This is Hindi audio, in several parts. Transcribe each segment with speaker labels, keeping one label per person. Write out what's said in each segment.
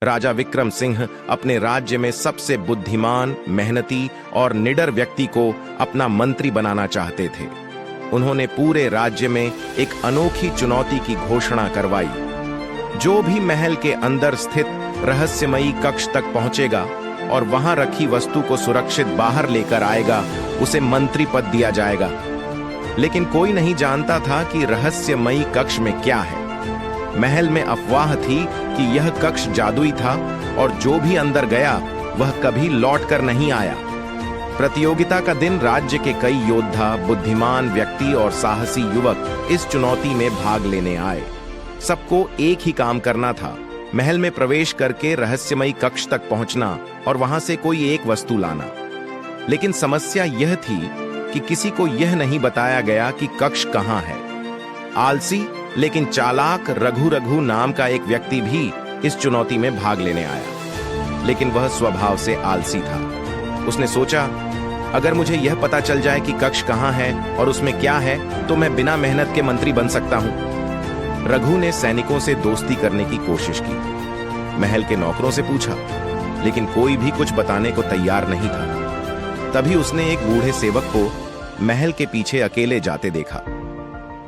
Speaker 1: राजा विक्रम सिंह अपने राज्य में सबसे बुद्धिमान, मेहनती और निडर व्यक्ति को अपना मंत्री बनाना चाहते थे। उन्होंने पूरे राज्य में एक अनोखी चुनौती की घोषणा करवाई। जो भी महल के अंदर स्थित रहस्यमयी कक्ष तक पहुंचेगा और वहां रखी वस्तु को सुरक्षित बाहर लेकर आएगा, उसे मंत्री पद दिया जाएगा। लेकिन कोई नहीं जानता था कि रहस्यमयी कक्ष में क्या है। महल में अफवाह थी कि यह कक्ष जादुई था और जो भी अंदर गया वह कभी लौटकर नहीं आया। प्रतियोगिता का दिन राज्य के कई योद्धा, बुद्धिमान व्यक्ति और साहसी युवक इस चुनौती में भाग लेने आए। सबको एक ही काम करना था, महल में प्रवेश करके रहस्यमयी कक्ष तक पहुंचना और वहां से कोई एक वस्तु लाना। लेकिन समस्या यह थी कि किसी को यह नहीं बताया गया कि कक्ष कहां है। आलसी लेकिन चालाक रघु नाम का एक व्यक्ति भी इस चुनौती में भाग लेने आया, लेकिन वह स्वभाव से आलसी था। उसने सोचा, अगर मुझे यह पता चल जाए कि कक्ष कहां है और उसमें क्या है, तो मैं बिना मेहनत के मंत्री बन सकता हूं। रघु ने सैनिकों से दोस्ती करने की कोशिश की, महल के नौकरों से पूछा, लेकिन कोई भी कुछ बताने को तैयार नहीं था। तभी उसने एक बूढ़े सेवक को महल के पीछे अकेले जाते देखा।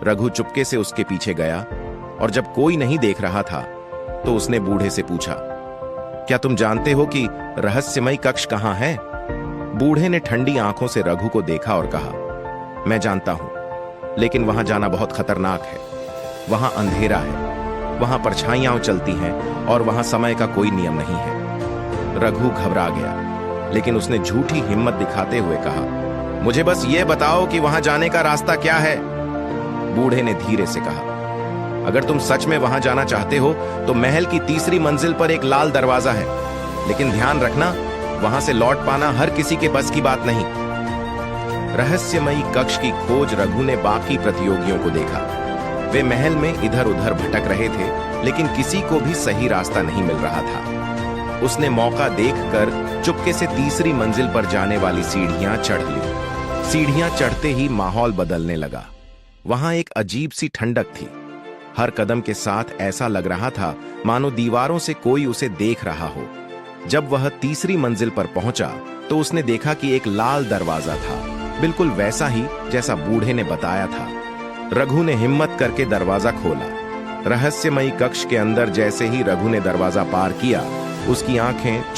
Speaker 1: रघु चुपके से उसके पीछे गया और जब कोई नहीं देख रहा था तो उसने बूढ़े से पूछा, क्या तुम जानते हो कि रहस्यमयी कक्ष कहां है? बूढ़े ने ठंडी आंखों से रघु को देखा और कहा, मैं जानता हूं, लेकिन वहां जाना बहुत खतरनाक है। वहां अंधेरा है, वहां परछाइयां चलती हैं और वहां समय का कोई नियम नहीं है। रघु घबरा गया, लेकिन उसने झूठी हिम्मत दिखाते हुए कहा, मुझे बस ये बताओ कि वहां जाने का रास्ता क्या है। बूढ़े ने धीरे से कहा, अगर तुम सच में वहां जाना चाहते हो तो महल की तीसरी मंजिल पर एक लाल दरवाजा है, लेकिन ध्यान रखना, वहां से लौट पाना हर किसी के बस की बात नहीं। रहस्यमयी कक्ष की खोज रघु ने बाकी प्रतियोगियों को देखा। वे महल में इधर उधर भटक रहे थे, लेकिन किसी को भी सही रास्ता नहीं मिल रहा था। उसने मौका देखकर चुपके से तीसरी मंजिल पर जाने वाली सीढ़ियां चढ़ ली। सीढ़ियां चढ़ते ही माहौल बदलने लगा। वहां एक अजीब सी ठंडक थी। हर कदम के साथ ऐसा लग रहा था मानो दीवारों से कोई उसे देख रहा हो। जब वह तीसरी मंजिल पर पहुंचा तो उसने देखा कि एक लाल दरवाजा था, बिल्कुल वैसा ही जैसा बूढ़े ने बताया था। रघु ने हिम्मत करके दरवाजा खोला। रहस्यमयी कक्ष के अंदर जैसे ही रघु ने दरवाजा पार किया, उसकी आंखें